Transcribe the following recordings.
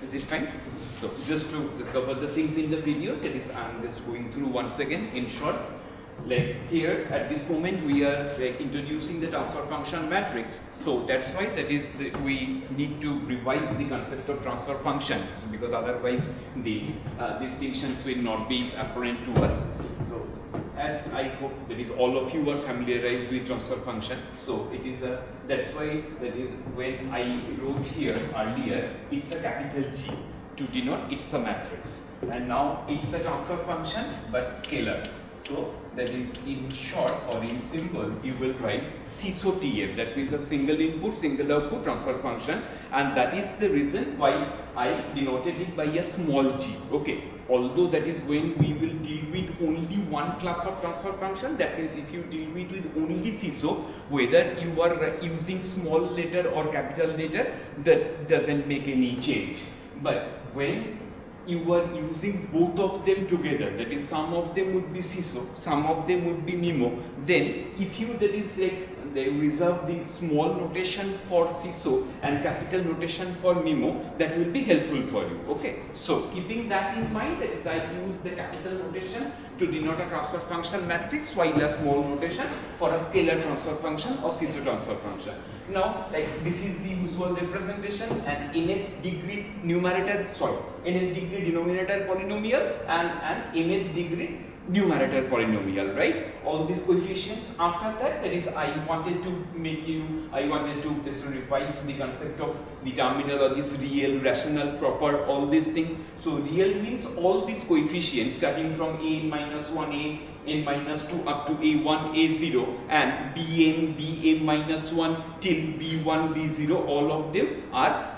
Is it fine? So just to cover the things in the video, that is I'm just going through once again in short. Like here at this moment we are like introducing the transfer function matrix, so that's why we need to revise the concept of transfer function, so because otherwise the distinctions will not be apparent to us. So as I hope that is all of you are familiarized with transfer function, so it is a, that's why that is when I wrote here earlier it's a capital G to denote it's a matrix, and now it's a transfer function but scalar. So that is in short or in symbol you will write SISO TF, that means a single input single output transfer function, and that is the reason why I denoted it by a small g. Okay, although that is when we will deal with only one class of transfer function, that means if you deal with only SISO, whether you are using small letter or capital letter, that doesn't make any change. But when you are using both of them together, that is some of them would be SISO, some of them would be MIMO, then if you that is like they reserve the small notation for SISO and capital notation for MIMO, that will be helpful for you. Okay, so keeping that in mind, that is I use the capital notation to denote a transfer function matrix, while a small notation for a scalar transfer function or SISO transfer function. Now, like this is the usual representation, an nth degree nth degree denominator polynomial and an nth degree numerator polynomial, right? All these coefficients. After that is I wanted to just revise the concept of the terminologies real, rational, proper, all these things. So real means all these coefficients starting from a-1, n-2 up to a1, a0 and bn, bm-1 till b1, b0, all of them are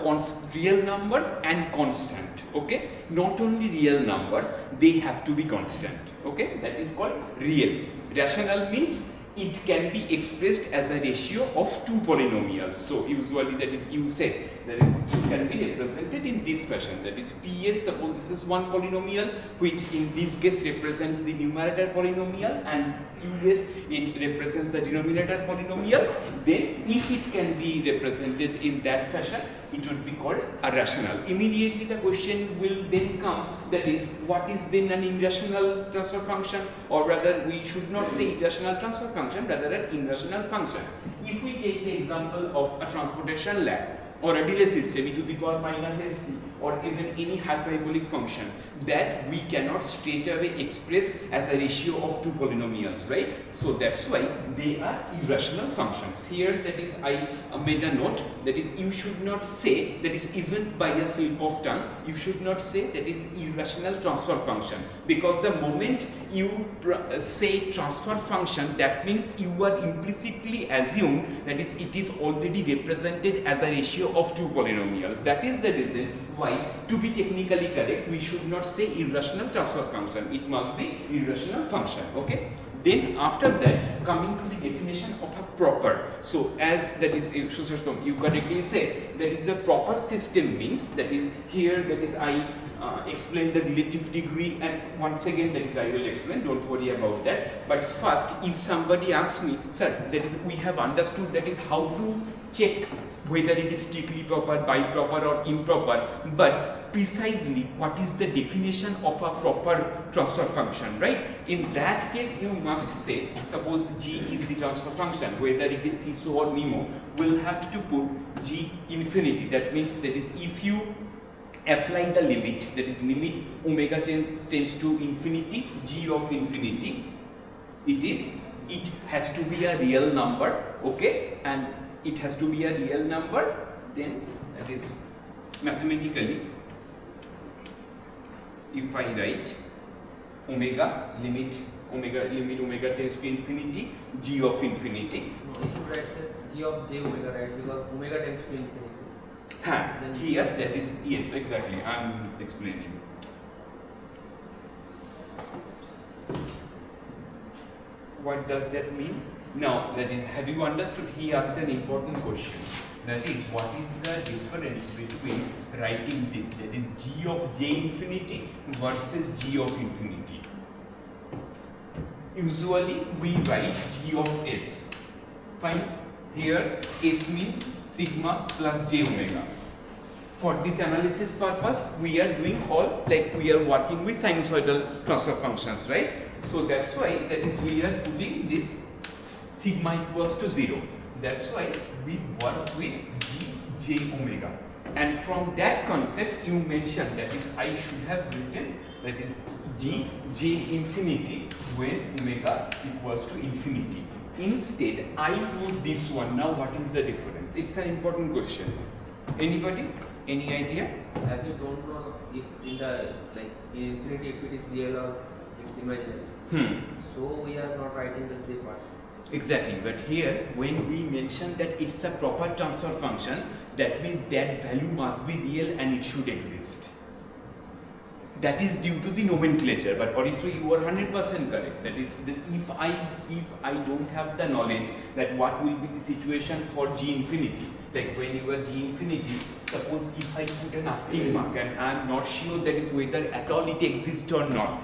real numbers and constant. Okay, not only real numbers, they have to be constant. Okay, that is called real. Rational means it can be expressed as a ratio of two polynomials. So usually that is you say that is it can be represented in this fashion, that is PS, suppose this is one polynomial which in this case represents the numerator polynomial, and QS it represents the denominator polynomial. Then if it can be represented in that fashion, it would be called a rational. Immediately the question will then come, that is what is then an irrational transfer function, or rather we should not say irrational transfer function, rather an irrational function. If we take the example of a transportation lag or a delay system e to the power minus st, or even any hyperbolic function that we cannot straight away express as a ratio of two polynomials, right? So that's why they are irrational functions. Here that is I made a note, that is you should not say, that is even by a slip of tongue, you should not say that is irrational transfer function, because the moment you say transfer function, that means you are implicitly assume that is it is already represented as a ratio of two polynomials. That is the reason why, to be technically correct, we should not say irrational transfer function, it must be irrational function. Okay, then after that, coming to the definition of a proper. So as that is you correctly said, that is a proper system means, that is here that is I explain the relative degree, and once again that is I will explain, don't worry about that. But first, if somebody asks me, sir, that is we have understood that is how to check whether it is strictly proper, bi-proper or improper, but precisely what is the definition of a proper transfer function, right? In that case you must say, suppose G is the transfer function, whether it is SISO or MIMO, we'll have to put G infinity. That means that is if you apply the limit, that is limit omega tends to infinity, G of infinity, it has to be a real number, okay, and it has to be a real number, then that is mathematically, if I write limit omega tends to infinity, G of infinity. No, you should write the G of j omega, right? Because omega tends to infinity. Here that is, yes, exactly, I am explaining. What does that mean? Now, that is, have you understood? He asked an important question. That is, what is the difference between writing this, that is G of j infinity versus G of infinity? Usually, we write G of s. Fine. Here, s means sigma plus j omega. For this analysis purpose, we are doing all, like we are working with sinusoidal transfer functions, right? So that's why that is we are putting this sigma equals to 0. That's why we work with G J omega. And from that concept you mentioned, that is I should have written that is G J infinity when omega equals to infinity. Instead I wrote this one. Now what is the difference? It's an important question. Anybody? Any idea? As you don't know if in the like in infinity if it is real or it's imaginary. So we are not writing the J part. Exactly, but here when we mention that it's a proper transfer function, that means that value must be real and it should exist. That is due to the nomenclature, but auditory you are 100% correct. That is, if I don't have the knowledge that what will be the situation for G infinity, like when you are G infinity, suppose if I put an asking mark and I am not sure that is whether at all it exists or not.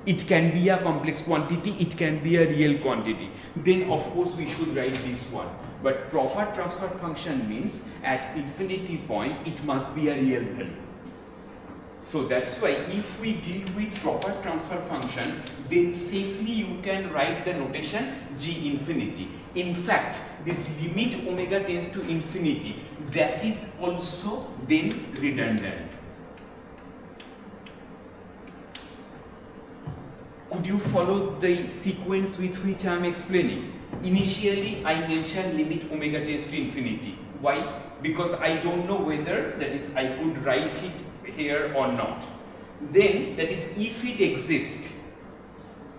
It can be a complex quantity, it can be a real quantity. Then of course we should write this one. But proper transfer function means at infinity point it must be a real value. So that's why if we deal with proper transfer function, then safely you can write the notation G infinity. In fact, this limit omega tends to infinity, that is also then redundant. Could you follow the sequence with which I am explaining? Initially, I mentioned limit omega tends to infinity. Why? Because I don't know whether that is I could write it here or not. Then that is if it exists,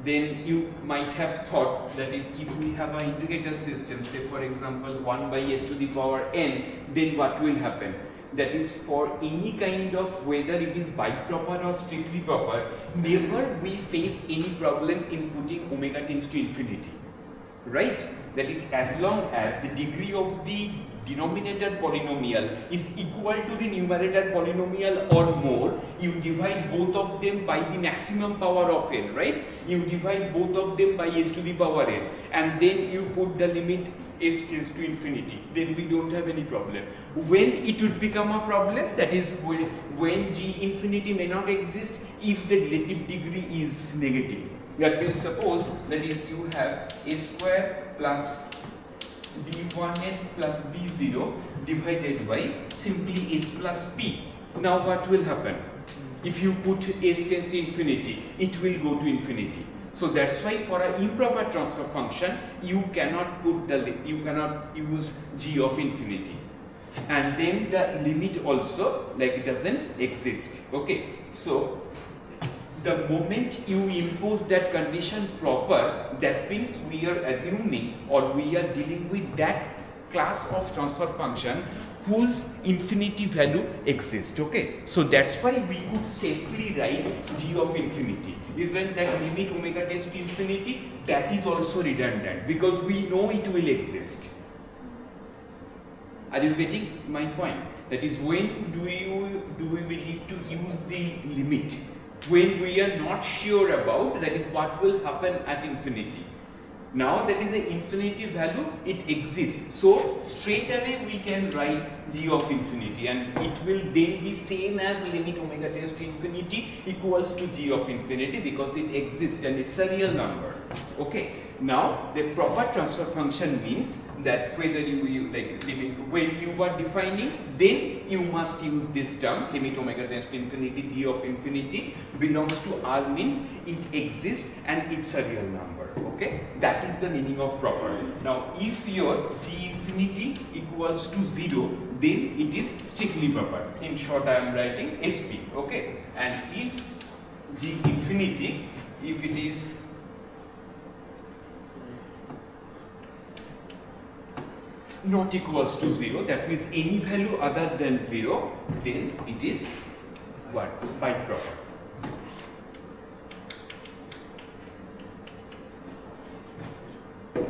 then you might have thought that is if we have an integrator system, say for example 1 by s to the power n, then what will happen? That is for any kind of whether it is biproper or strictly proper, never we face any problem in putting omega tends to infinity, right? That is as long as the degree of the denominator polynomial is equal to the numerator polynomial or more, you divide both of them by the maximum power of n, right? You divide both of them by s to the power n and then you put the limit s tends to infinity, then we don't have any problem. When it would become a problem, that is when G infinity may not exist if the relative degree is negative. That means suppose that is you have a square plus b1s plus b0 divided by simply s plus p. Now what will happen? If you put s tends to infinity, it will go to infinity. So that's why for an improper transfer function, you cannot use G of infinity. And then the limit also like doesn't exist. Okay. So the moment you impose that condition proper, that means we are assuming or we are dealing with that class of transfer function whose infinity value exists. Okay, so that's why we could safely write G of infinity. Even that limit omega tends to infinity, that is also redundant because we know it will exist. Are you getting my point? That is, when do we need to use the limit? When we are not sure about, that is what will happen at infinity. Now that is the infinity value, it exists. So straight away we can write G of infinity and it will then be same as limit omega tends to infinity equals to G of infinity because it exists and it's a real number. Okay. Now the proper transfer function means that whether you like limit, when you are defining, then you must use this term limit omega tends to infinity G of infinity belongs to R means it exists and it's a real number. Okay, that is the meaning of proper. Now if your G infinity equals to 0, then it is strictly proper. In short, I am writing SP. Okay, and if G infinity, if it is not equals to 0, that means any value other than 0, then it is what? Biproper. Do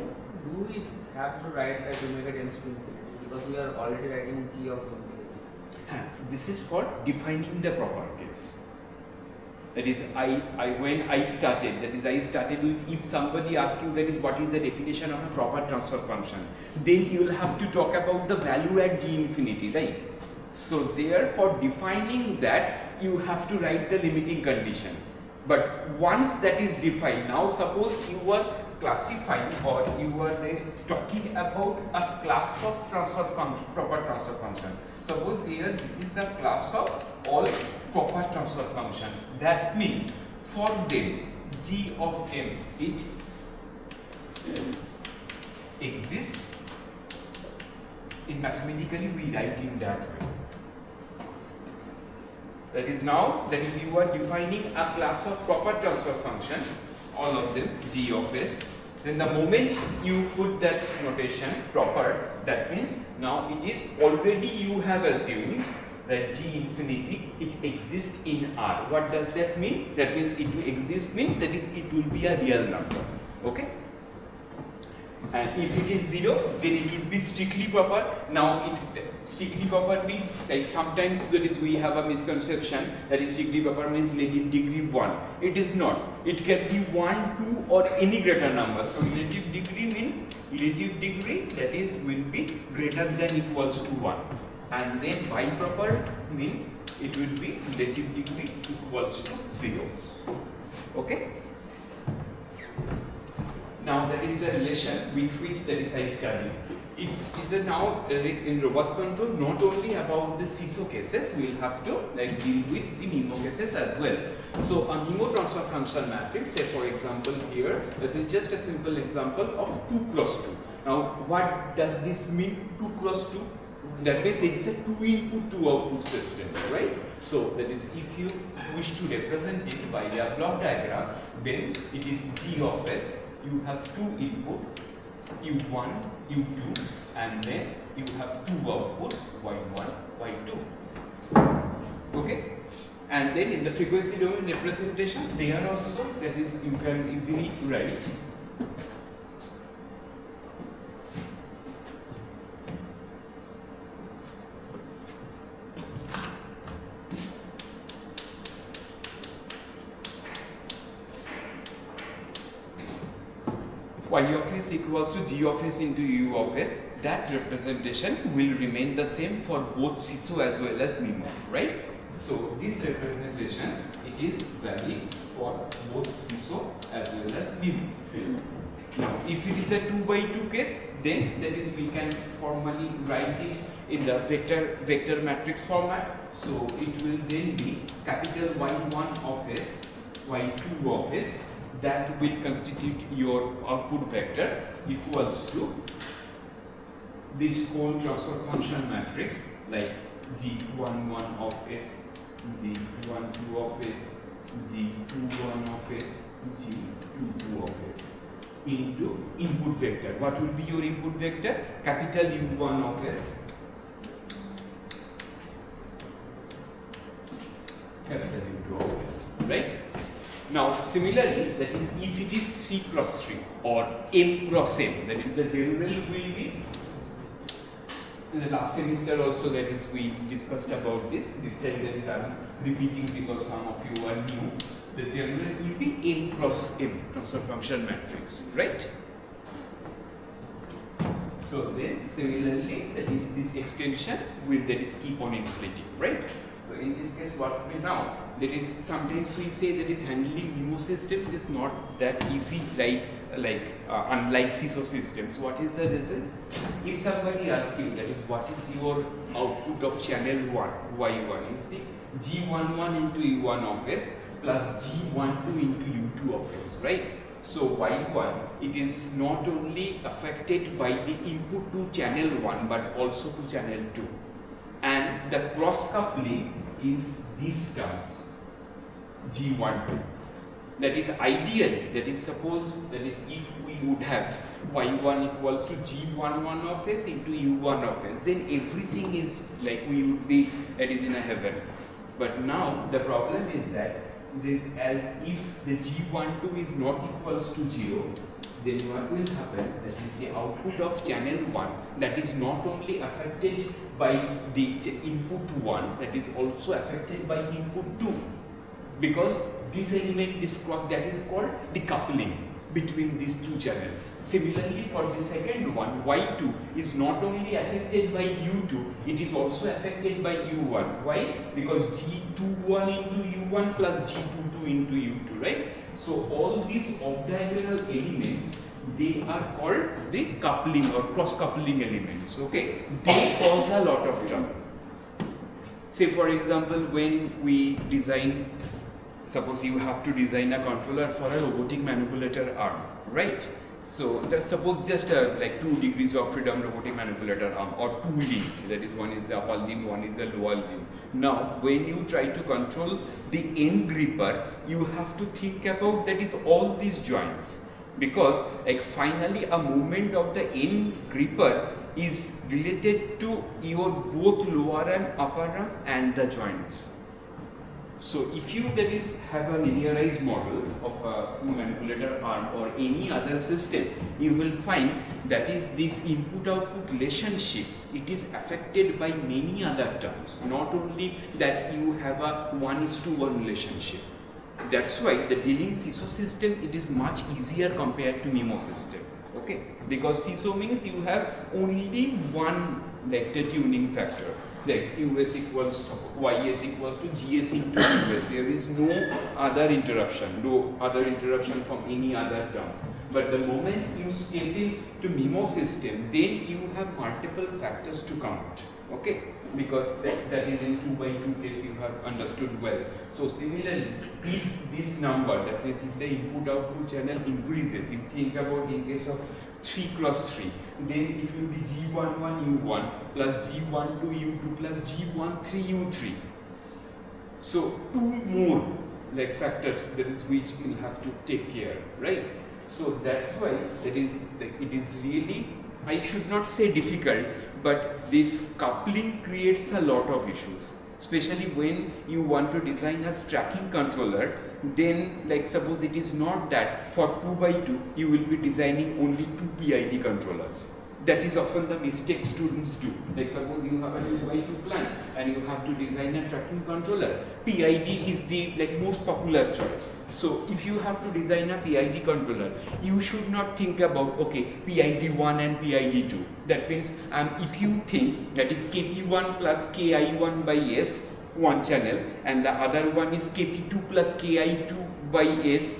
we have to write that omega tends to infinity because we are already writing G of infinity? This is for defining the properties. That is, when I started with, if somebody asks you that is what is the definition of a proper transfer function, then you will have to talk about the value at G infinity, right? So there, for defining that, you have to write the limiting condition. But once that is defined, now suppose you are classifying or you are talking about a class of transfer function, proper transfer function. Suppose here this is a class of all proper transfer functions. That means for them g of m, it exists. In mathematically we write in that way. That is you are defining a class of proper transfer functions, all of them g of s. Then the moment you put that notation proper, that means now it is already you have assumed that g infinity, it exists in R. What does that mean? That means it will exist means that is it will be a real number. Okay? And if it is 0, then it will be strictly proper. Now strictly proper means, like sometimes that is we have a misconception that is strictly proper means relative degree 1. It is not. It can be 1, 2 or any greater number. So relative degree means relative degree that is will be greater than equals to 1. And then biproper means it will be relative degree equals to 0. Okay? Now that is the relation with which that is I study. It's now in robust control not only about the CISO cases, we will have to deal with the MIMO cases as well. So a MIMO transfer function matrix, say for example here, this is just a simple example of 2 cross 2. Now what does this mean, 2 cross 2? That means it is a 2 input 2 output system, right? So that is if you wish to represent it by a block diagram, then it is G of S. You have 2 input, U1, U2, and then you have 2 output, Y1, Y2. Okay? And then in the frequency domain representation, there also that is you can easily write. Y of s equals to G of s into U of s. That representation will remain the same for both CISO as well as MIMO, right? So this representation, it is valid for both CISO as well as MIMO. Now, if it is a 2 by 2 case, then that is we can formally write it in the vector matrix format. So it will then be capital Y1 of s, Y2 of s. That will constitute your output vector equals to this whole transfer function matrix like G11 of S, G12 of S, G21 of S, G22 of S into input vector. What will be your input vector? Capital U1 of S, capital U2 of S, right? Now, similarly, that is if it is 3 cross 3 or m cross m, that is the general will be. In the last semester also, that is we discussed about this. This time that is I am repeating because some of you are new. The general will be m cross m, transfer function matrix, right? So then, similarly, that is this extension will that is keep on inflating, right? So in this case, what we now, that is sometimes we say that is handling MIMO systems is not that easy, right? Unlike CISO systems. What is the reason? If somebody asks you that is what is your output of channel 1, Y1, you see G11 into U1 of S plus G12 into U2 of S, right? So Y1, it is not only affected by the input to channel 1 but also to channel 2. And the cross coupling is this term G12. That is ideal. That is suppose that is if we would have Y1 equals to G11 of S into U1 of S, then everything is like we would be that is in a heaven. But now the problem is that as if the G12 is not equals to 0, then what will happen, that is the output of channel 1 that is not only affected by the input 1, that is also affected by input 2, because this element, this cross, that is called decoupling. between these two channels. Similarly, for the second one, Y2 is not only affected by U2, it is also affected by U1. Why? Because G21 into U1 plus G22 into U2, right? So all these off-diagonal elements, they are called the coupling or cross-coupling elements, okay? They cause a lot of trouble. Say for example, when we design, suppose you have to design a controller for a robotic manipulator arm, right? So suppose just like 2 degrees of freedom robotic manipulator arm or 2 link, that is one is the upper limb, one is the lower limb. Now when you try to control the end gripper, you have to think about that is all these joints, because like finally a movement of the end gripper is related to your both lower and upper arm and the joints. So if you that is have a linearized model of a manipulator arm or any other system, you will find that is this input-output relationship, it is affected by many other terms, not only that you have a 1:1 relationship. That's why the dealing CISO system, it is much easier compared to MIMO system, okay? Because CISO means you have only one vector tuning factor, like US equals to YS equals to GS into US. There is no other interruption from any other terms. But the moment you step into MIMO system, then you have multiple factors to count, okay? Because that is in 2x2 case, you have understood well. So similarly, if this number, that is if the input-output channel increases, you think about in case of 3 cross 3, then it will be G11 U1 plus G12 U2 plus G13 U3. So 2 more like factors that is which will have to take care, right? So that's why that is like, it is really, I should not say difficult, but this coupling creates a lot of issues, especially when you want to design a tracking controller. Then like suppose it is not that for 2x2 you will be designing only 2 PID controllers. That is often the mistake students do. Like suppose you have a 2x2 plan and you have to design a tracking controller. PID is the like most popular choice. So if you have to design a PID controller, you should not think about okay PID1 and PID2. That means if you think that is KP1 plus KI1 by S, one channel, and the other one is KP2 plus KI2 by S,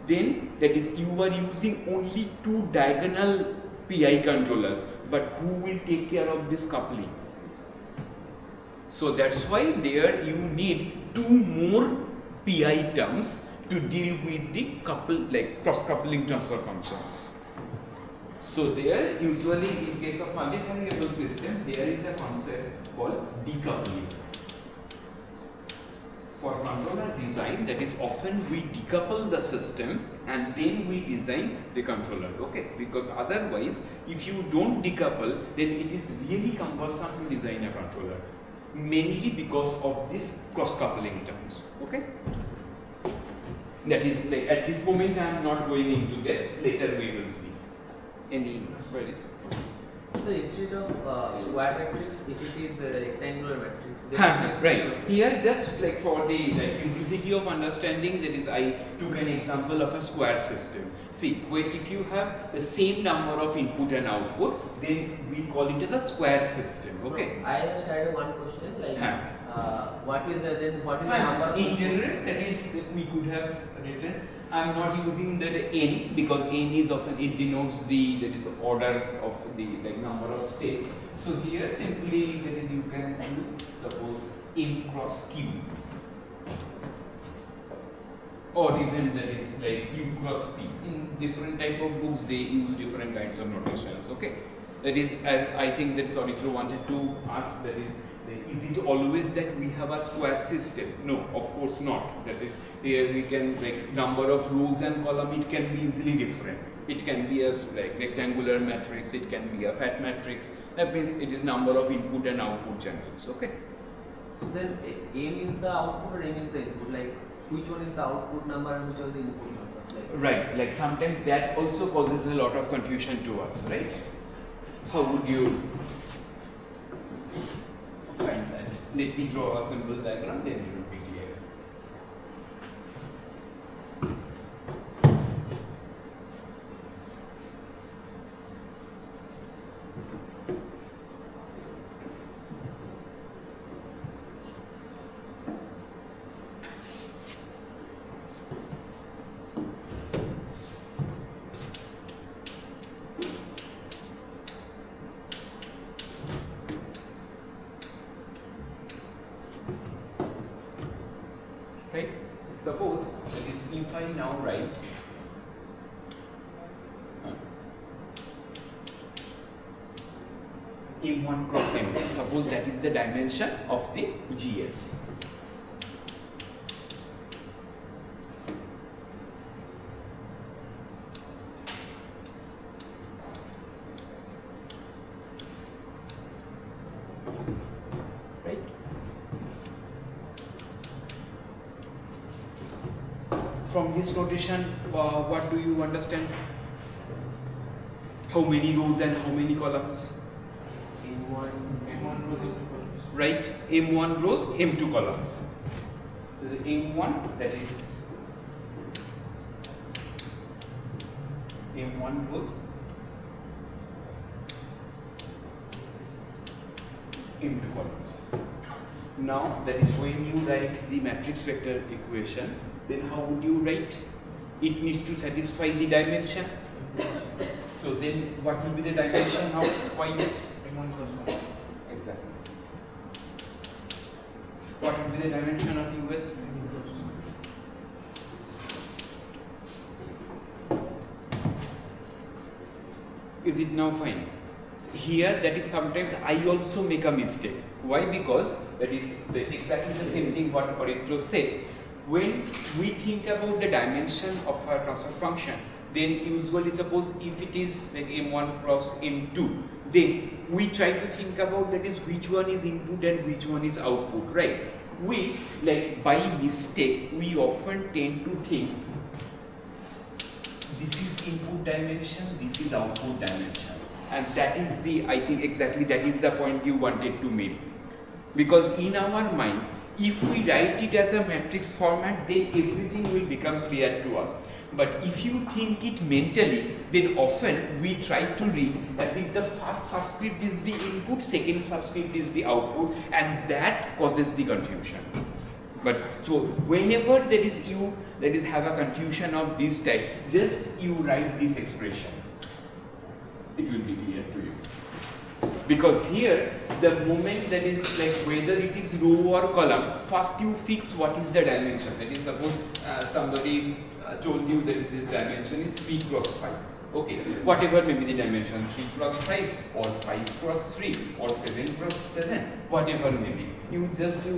then that is you are using only 2 diagonal PI controllers, but who will take care of this coupling? So that's why there you need 2 more PI terms to deal with the cross coupling transfer functions. So there usually in case of multivariable system, there is a concept called decoupling. For controller design, that is often we decouple the system and then we design the controller, okay? Because otherwise, if you don't decouple, then it is really cumbersome to design a controller, mainly because of this cross-coupling terms, okay? That is like at this moment I am not going into that, later we will see. Any queries? So instead of square matrix, if it is a rectangular matrix, right. Here just like for the simplicity of understanding, that is I took an example of a square system. See, where if you have the same number of input and output, then we call it as a square system. Okay. No, I just had one question like what is the number? In general, that is we could have written. I am not using the n because n is often it denotes the order of the number of states. So here simply that is you can use suppose n cross q, or even that is like q cross p. In different type of books they use different kinds of notations. Okay, that is I think that Sorithro wanted to ask that is it always that we have a square system? No, of course not. That is, here we can like number of rows and column, it can be easily different. It can be a like rectangular matrix, it can be a fat matrix. That means it is number of input and output channels. Okay. Then m is the output or m is the input? Like which one is the output number and which one is the input number? Right. Like sometimes that also causes a lot of confusion to us, right? How would you find that? Let me draw a simple diagram, then it will be clear. right? Suppose that is if I now write M1 cross M2, suppose that is the dimension of the GS. Right? From this notation, what do you understand? How many rows and how many columns? M1 rows. Right? M1 rows, M2 columns. So the M1, that is M1 rows, M2 columns. Now, that is when you write the matrix vector equation, then how would you write? It needs to satisfy the dimension. So then, what will be the dimension of YS? M1 cross 1. Exactly. What will be the dimension of US? Is it now fine? Here, that is sometimes I also make a mistake. Why? Because that is exactly the same thing what Paritro said. When we think about the dimension of a transfer function, then usually suppose if it is like M1 cross M2, then we try to think about that is which one is input and which one is output, right? We, like by mistake, we often tend to think this is input dimension, this is output dimension. And that is the, I think exactly that is the point you wanted to make. Because in our mind, if we write it as a matrix format, then everything will become clear to us. But if you think it mentally, then often we try to read as if the first subscript is the input, second subscript is the output, and that causes the confusion. But so whenever there is you that is have a confusion of this type, just you write this expression. It will be clear to you. Because here, the moment that is like whether it is row or column, first you fix what is the dimension. That is suppose somebody told you that this dimension is 3 cross 5. Okay, whatever may be the dimension, 3 cross 5 or 5 cross 3 or 7 cross 7, whatever may be. You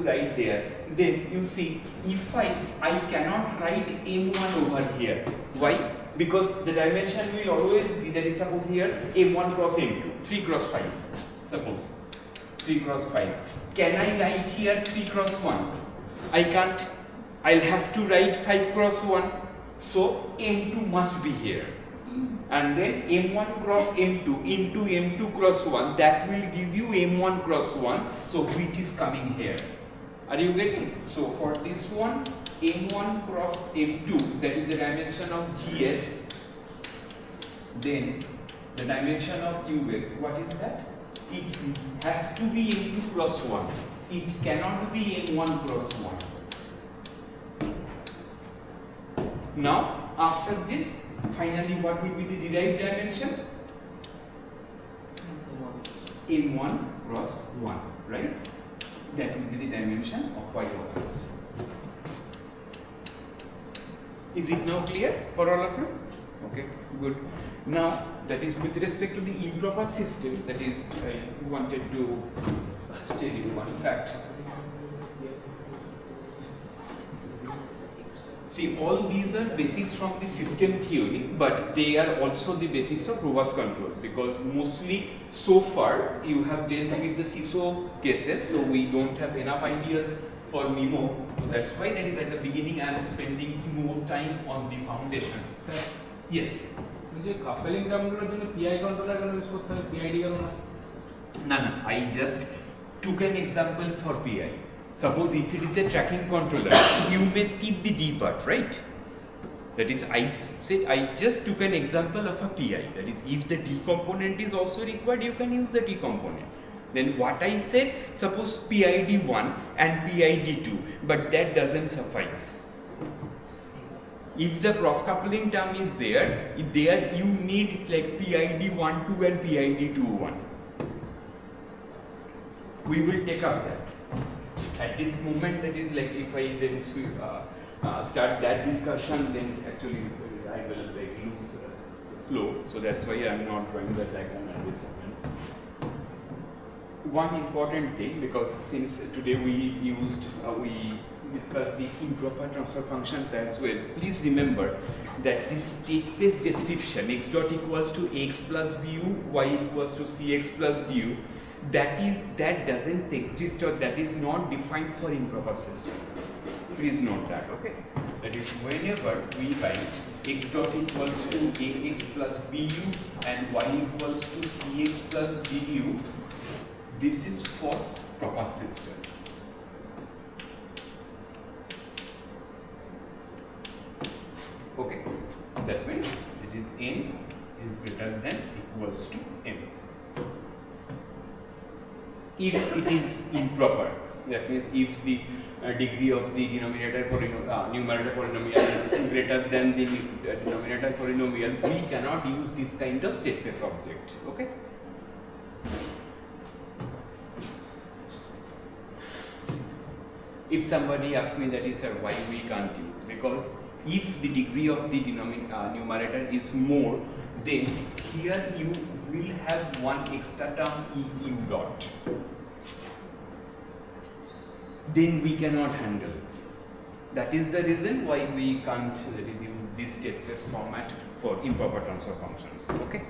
write there. Then you see, if I cannot write M1 over here. Why? Because the dimension will always be, that is suppose here M1 cross M2, 3 cross 5, suppose 3 cross 5. Can I write here 3 cross 1? I can't. I'll have to write 5 cross 1. So M2 must be here. And then M1 cross M2 into M2 cross 1, that will give you M1 cross 1, so which is coming here. Are you getting? So for this one, M1 cross M2, that is the dimension of GS. Then the dimension of US, what is that? It has to be M2 cross 1. It cannot be M1 cross 1. Now, after this, finally what will be the derived dimension? M1 cross 1, right? That will be the dimension of Y of S. Is it now clear for all of you? Okay, good. Now, that is with respect to the improper system, that is, I wanted to tell you one fact. See, all these are basics from the system theory, but they are also the basics of robust control, because mostly so far you have dealt with the CISO cases, so we don't have enough ideas for MIMO. So that's why that is at the beginning I am spending more time on the foundation. Sir, Yes. যে coupling টার্মগুলোর জন্য PI controller কেন use করতে হবে, PID কেন না? No, I just took an example for PI. Suppose if it is a tracking controller, you may skip the D part, right? That is, I said I just took an example of a PI. That is, if the D component is also required, you can use the D component. Then what I said, suppose PID1 and PID2, but that doesn't suffice. If the cross-coupling term is there you need like PID12 and PID21. We will take up that. at this moment, that is like if I then start that discussion, then actually I will like lose flow. So that's why I am not drawing the diagram at this moment. One important thing, because since today we discussed the improper transfer functions as well, please remember that this state space description x dot equals to x plus bu, y equals to cx plus du, that doesn't exist, or that is not defined for improper system. Please note that, okay? That is, whenever we write x dot equals to ax plus bu and y equals to cx plus du, this is for proper systems. Okay, that means it is n is greater than equals to m. If it is improper, that means if the degree of the numerator polynomial is greater than the denominator polynomial, we cannot use this kind of state space object. Okay. If somebody asks me that is why we can't use, because if the degree of the numerator is more, then here you will have one extra term u dot. Then we cannot handle. That is the reason why we can't use this state space format for improper transfer functions. Okay.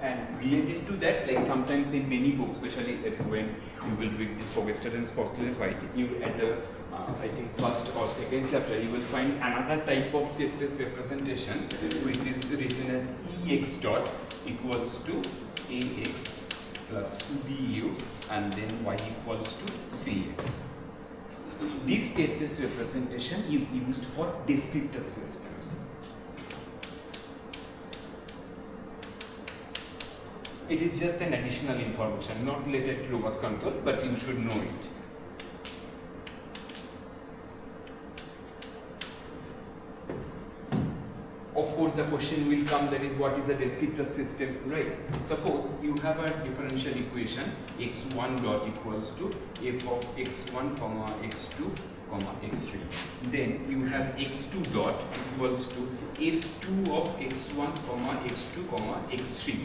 And related to that, like sometimes in many books, especially that is when you will read this Fogested and Spotslified, you at the I think first or second chapter, you will find another type of state space representation, which is written as ex dot equals to ax plus bu and then y equals to cx. This state space representation is used for descriptor systems. It is just an additional information, not related to robust control, but you should know it. Of course, the question will come, that is, what is a descriptor system, right? Suppose you have a differential equation x1 dot equals to f of x1 comma x2 comma x3. Then you have x2 dot equals to f2 of x1 comma x2 comma x3.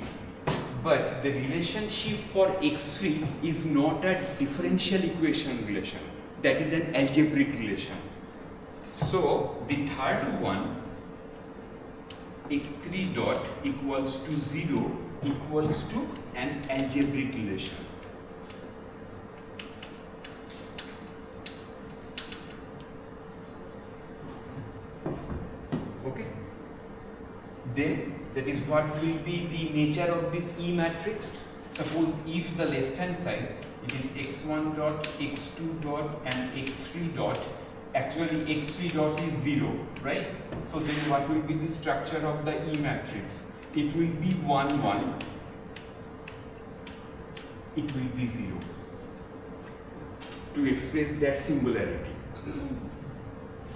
But the relationship for x3 is not a differential equation relation. That is an algebraic relation. So the third one, x3 dot equals to 0 equals to an algebraic relation. Okay. Then that is what will be the nature of this E matrix. Suppose if the left hand side it is x1 dot, x2 dot and x3 dot, actually x3 dot is 0, right? So then what will be the structure of the E matrix? It will be 1 1, it will be 0 to express that singularity.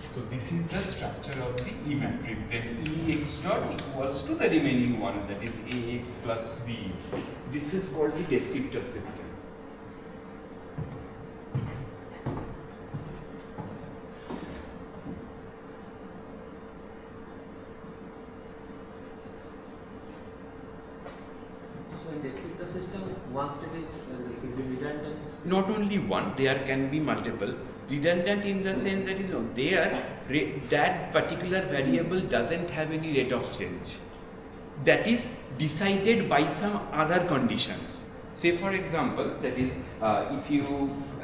So this is the structure of the E matrix. Then Ex dot equals to the remaining one, that is Ax plus B. This is called the descriptor system. So in descriptor system, one state is redundant. Not only one, there can be multiple. Redundant in the sense that is that particular variable doesn't have any rate of change. That is decided by some other conditions. Say for example, that is if you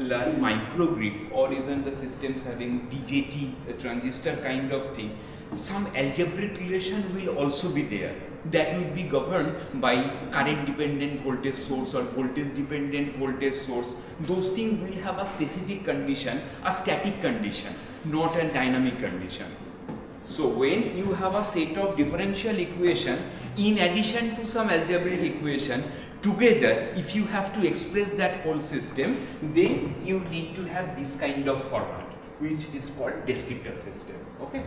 learn microgrid or even the systems having BJT, a transistor kind of thing, some algebraic relation will also be there. That will be governed by current dependent voltage source or voltage dependent voltage source. Those things will have a specific condition, a static condition, not a dynamic condition. So when you have a set of differential equation in addition to some algebraic equation, together if you have to express that whole system, then you need to have this kind of format, which is called descriptor system. Okay.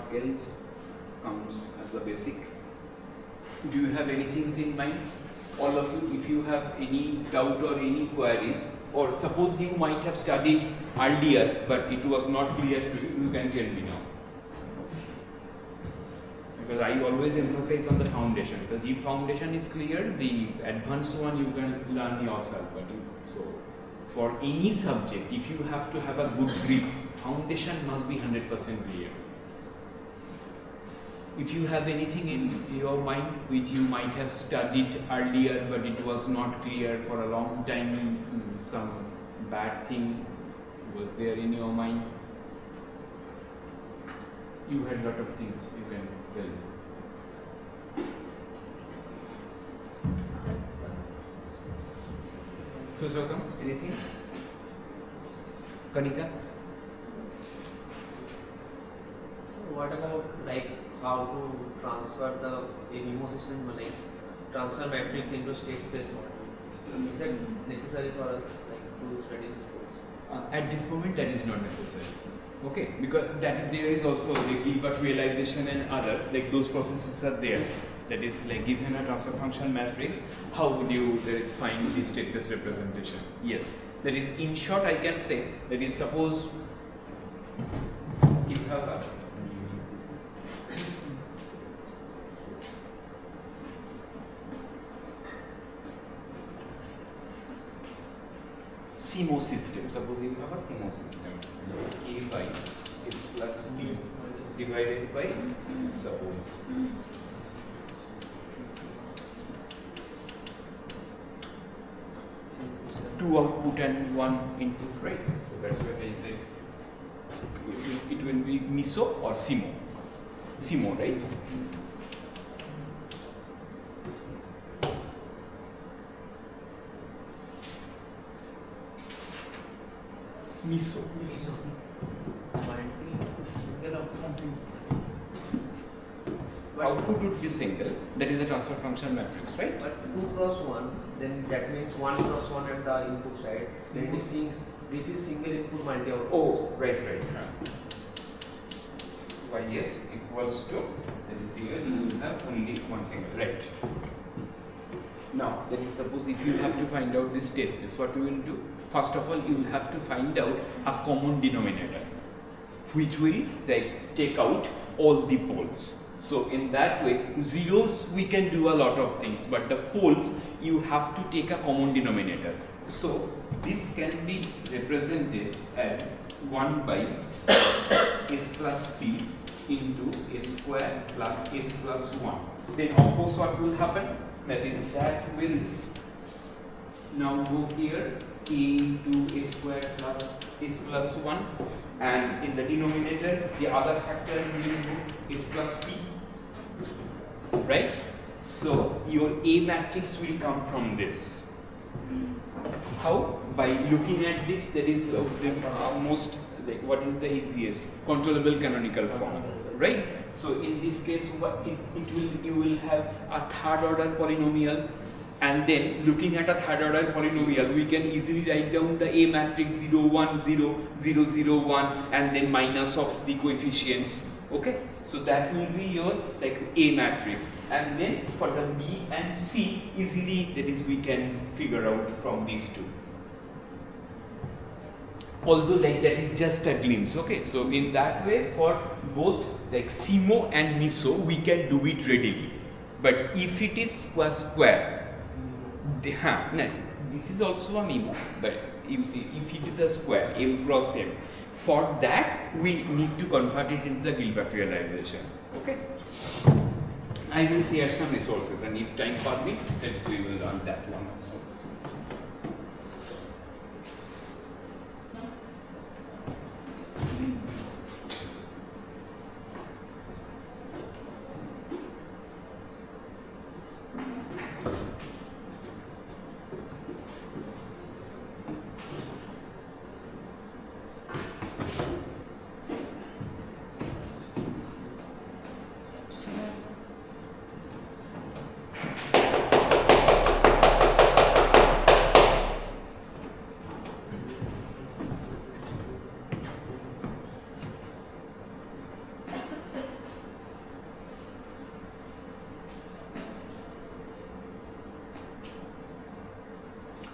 what else comes as a basic? Do you have anything in mind? All of you, if you have any doubt or any queries, or suppose you might have studied earlier but it was not clear to you, you can tell me now. Because I always emphasize on the foundation, because if foundation is clear, the advanced one you can learn yourself. So for any subject, if you have to have a good grip, foundation must be 100% clear. If you have anything in your mind which you might have studied earlier but it was not clear for a long time, some bad thing was there in your mind, you had lot of things you can tell me. Purushottam, anything? Kanika? So what about like how to transfer the a MIMO system, like transfer matrix into state space model? Is that necessary for us like to study this course? At this moment, that is not necessary. Okay, because there is also the Gilbert realization and other, like those processes are there. That is like given a transfer function matrix, how would you find the state-based representation? Yes, that is in short I can say that is suppose you have a CMOS system. Suppose you have a CMOS system, A by S plus B divided by, suppose, two output and one input, right? So that's what I say. It will be MISO or CMO. CMO, right? MISO. Output would be single. That is the transfer function matrix, right? But 2 cross 1, then that means 1 cross 1 at the input side. Then this is single input multi output. Oh, right. Why yes equals to, that is here you will have only one single, right? Now, that is suppose if you have to find out this state, this what you will do. First of all, you will have to find out a common denominator, which will like take out all the poles. So in that way, zeros we can do a lot of things, but the poles you have to take a common denominator. So this can be represented as 1 by s plus p into s square plus s plus 1. Then of course what will happen? That is that will now go here a into s square plus s plus 1, and in the denominator the other factor will go s plus p, right? So your A matrix will come from this. How? By looking at this, that is the most, like what is the easiest controllable canonical form, right? So in this case, you will have a third order polynomial, and then looking at a third order polynomial, we can easily write down the A matrix 0, 1, 0, 0, 0, 1, and then minus of the coefficients. Okay, so that will be your like A matrix, and then for the B and C easily, that is we can figure out from these two. Although like that is just a glimpse. Okay, so in that way for both like CMO and MISO we can do it readily, but if it is square, this is also a MIMO, but you see if it is a square M cross M, for that we need to convert it into the Gilbert realization. Okay, I will share some resources, and if time permits, then we will learn that one also.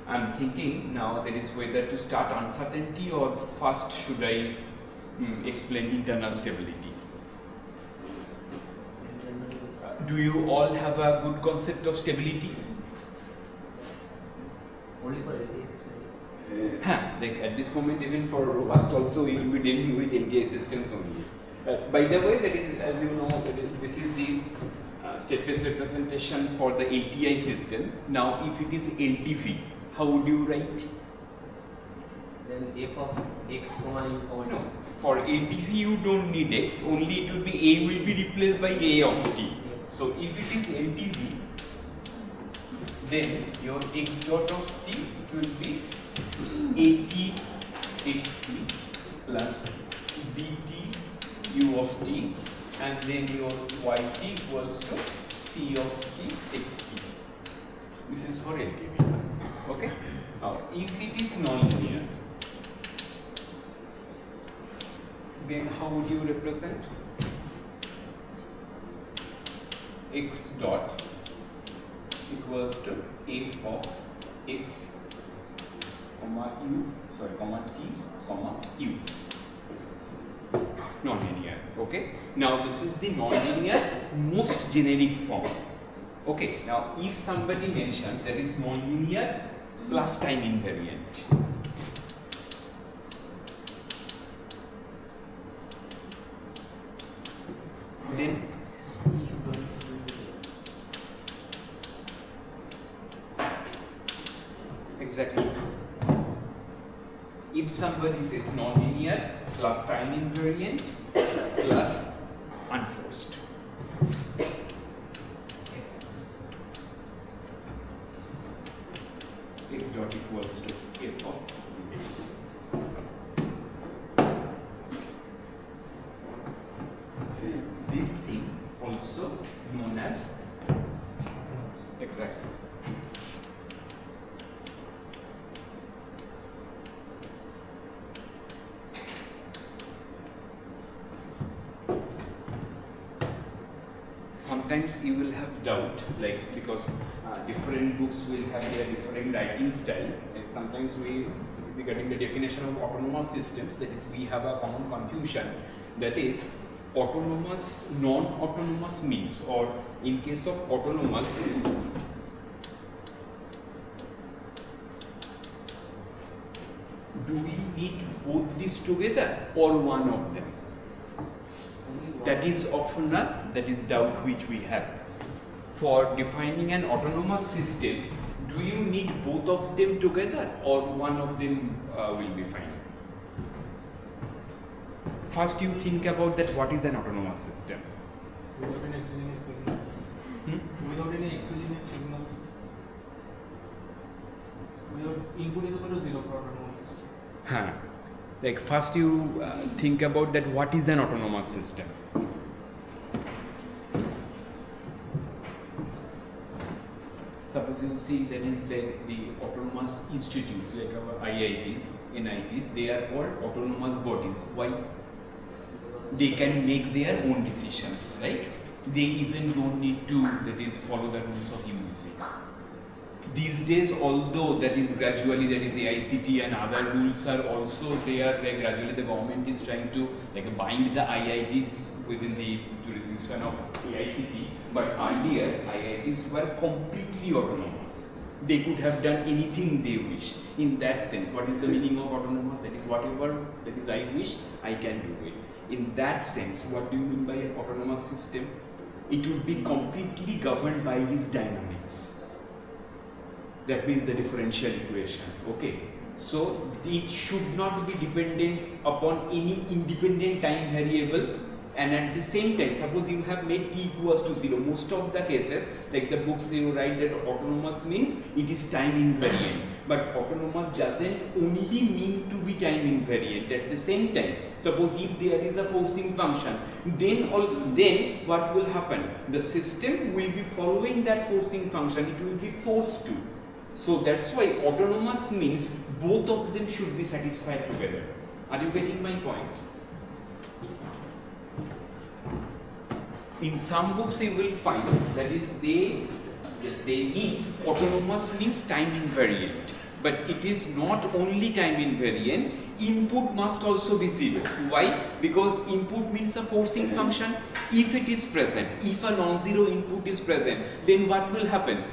I'm thinking now that is whether to start uncertainty or first should I explain internal stability. Do you all have a good concept of stability? Only for LTI systems. Like at this moment, even for robust also, we will be dealing with LTI systems only. By the way, that is, as you know, this is the state-based representation for the LTI system. Now, if it is LTV, how would you write? Then f of x comma u comma No, t. for LTV you don't need x. Only it will be a will be replaced by a of t. So if it is LTV, then your x dot of t will be at xt plus bt u of t, and then your yt equals to c of t xt. This is for LTV. Okay. Now, if it is nonlinear, then how would you represent? X dot equals to f of x comma u, comma t comma u. Nonlinear. Okay. Now this is the nonlinear most generic form. Okay. Now if somebody mentions that is nonlinear plus time invariant, then exactly. If somebody says nonlinear plus time invariant plus unforced, x dot equals to f of x. This thing also known as exactly. Sometimes you will have doubt, like because different books will have their different writing style, and sometimes we will be getting the definition of autonomous systems. That is, we have a common confusion. That is, autonomous, non-autonomous means, or in case of autonomous, do we need both these together or one of them? That is often that is doubt which we have. For defining an autonomous system, do you need both of them together or one of them will be fine? First you think about that what is an autonomous system. Without any exogenous signal. Without any exogenous signal. Without input is equal to 0 for autonomous system. Like first you think about that what is an autonomous system. Suppose you see that is like the autonomous institutes like our IITs, NITs, they are called autonomous bodies. Why? They can make their own decisions, right? They even don't need to, that is, follow the rules of UGC. These days, although that is gradually, that is AICT and other rules are also there, like gradually the government is trying to like bind the IITs within the jurisdiction of AICT, but earlier IITs were completely autonomous. They could have done anything they wish. In that sense, what is the meaning of autonomous? That is whatever that is I wish, I can do it. In that sense, what do you mean by an autonomous system? It would be completely governed by its dynamics. That means the differential equation. Okay. So it should not be dependent upon any independent time variable, and at the same time, suppose you have made t equals to 0. Most of the cases, like the books you write that autonomous means it is time invariant. But autonomous doesn't only mean to be time invariant. At the same time, suppose if there is a forcing function, then what will happen? The system will be following that forcing function. It will be forced to. So that's why autonomous means both of them should be satisfied together. Are you getting my point? In some books you will find that is they need autonomous means time invariant. but it is not only time invariant. Input must also be 0. Why? Because input means a forcing function. If it is present, if a non-zero input is present, then what will happen?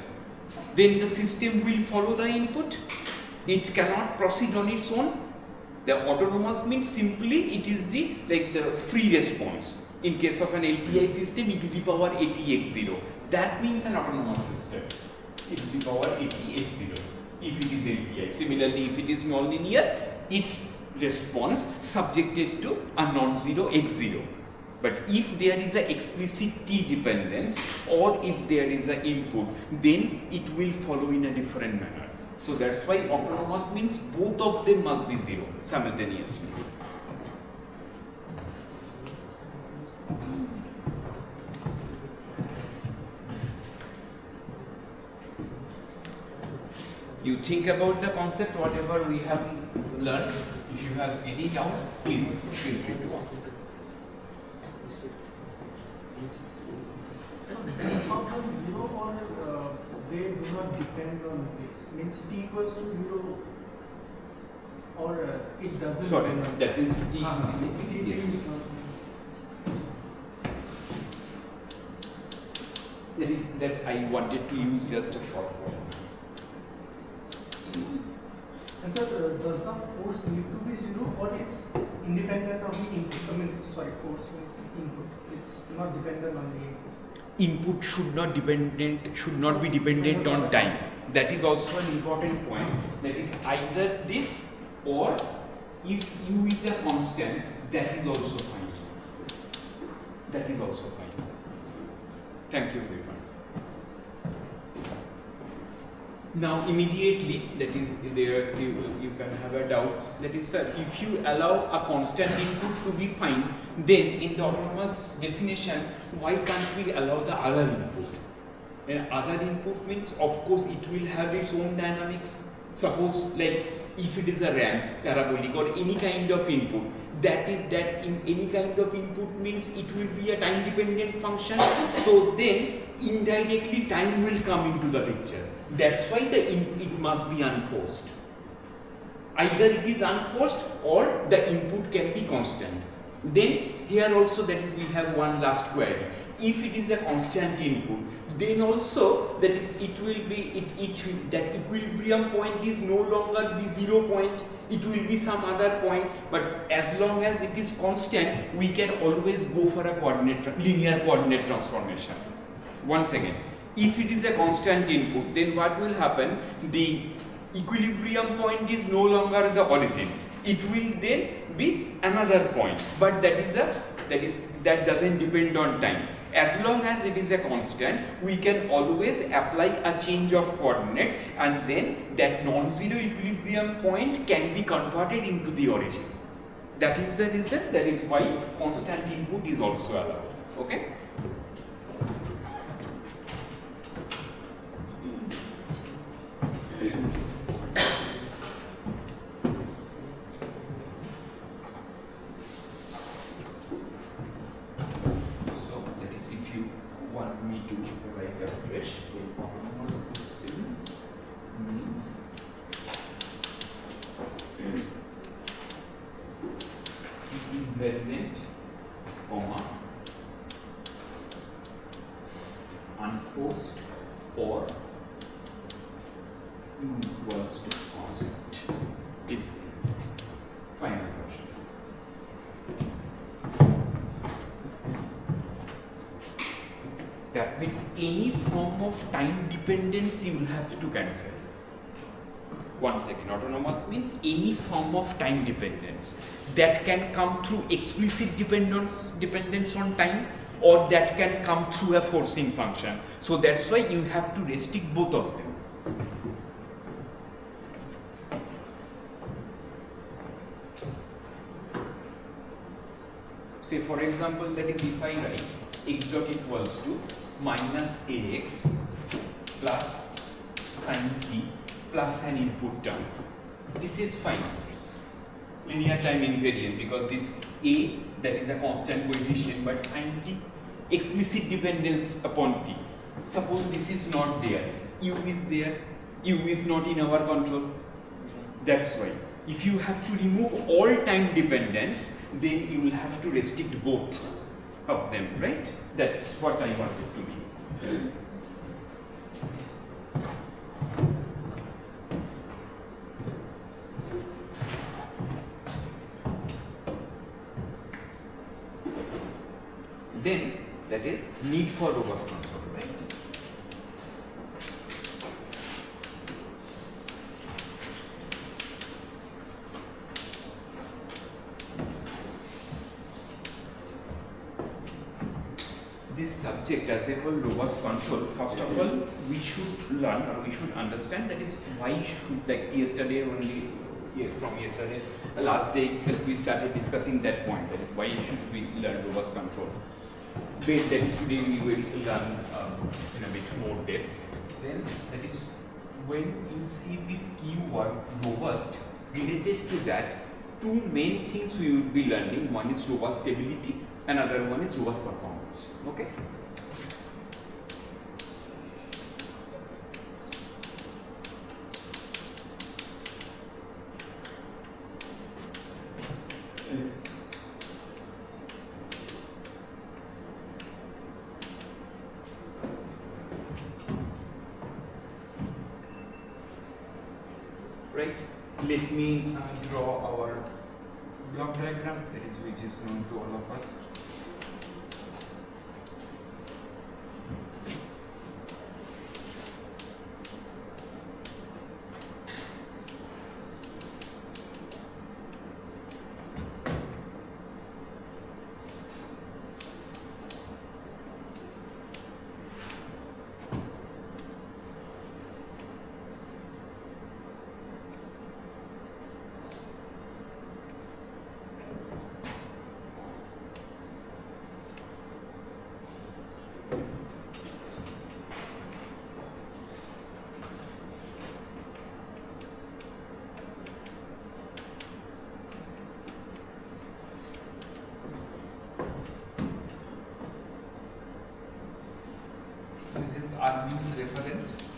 Then the system will follow the input. It cannot proceed on its own. The autonomous means simply it is the free response. In case of an LTI system, e to the power ATX0. That means an autonomous system. E to the power ATX0. If it is LTI. Similarly, if it is nonlinear, its response subjected to a non-zero x0. But if there is an explicit t dependence or if there is an input, then it will follow in a different manner. So that's why autonomous means both of them must be 0 simultaneously. You think about the concept, whatever we have learned. If you have any doubt, please feel free to ask. How come 0 or they do not depend on this? Means t equals to 0 or it doesn't Sorry, depend on that is t is that I wanted to use just a short form. And sir, does the force need to be 0 or it's independent of the input? I mean, sorry, force means input. It's not dependent on the input. Input should not be dependent on time. That is also an important point. That is either this or if u is a constant, that is also fine. That is also fine. Thank you, everyone. Now immediately, that is there you can have a doubt. That is, sir, if you allow a constant input to be fine, then in the autonomous definition, why can't we allow the other input? And other input means, of course, it will have its own dynamics. Suppose, like if it is a ramp, parabolic, or any kind of input, that in any kind of input means it will be a time dependent function. So then indirectly time will come into the picture. That's why it must be unforced. Either it is unforced or the input can be constant. Then here also, that is, we have one last query. If it is a constant input, then also that is it will be that equilibrium point is no longer the 0 point, it will be some other point, but as long as it is constant, we can always go for a linear coordinate transformation. Once again, if it is a constant input, then what will happen? The equilibrium point is no longer the origin. It will then be another point, but that doesn't depend on time. As long as it is a constant, we can always apply a change of coordinate, and then that non-zero equilibrium point can be converted into the origin. That is the reason, that is why constant input is also allowed. Okay? Invariant, unforced, or equals to constant is the final version. That means any form of time dependence you will have to cancel. Once again, autonomous means any form of time dependence that can come through explicit dependence on time, or that can come through a forcing function. So that's why you have to restrict both of them. Say for example, that is if I write x dot equals to minus ax plus sine t plus an input term. This is fine. Linear time invariant, because this a, that is a constant coefficient, but sine t, explicit dependence upon t. Suppose this is not there, u is there, u is not in our control. That's why. If you have to remove all time dependence, then you will have to restrict both of them, right? That's what I wanted to be. Then, that is need for robust control, right? This subject as a whole, robust control, first of all, we should learn or we should understand that is why should, like yesterday only, from yesterday, last day itself we started discussing that point, that is why should we learn robust control. But that is today we will learn in a bit more depth. Then that is when you see this keyword robust, related to that, two main things we will be learning. One is robust stability, another one is robust performance. Okay. Right. Let me draw our block diagram, that is which is known to all of us. This is R means reference,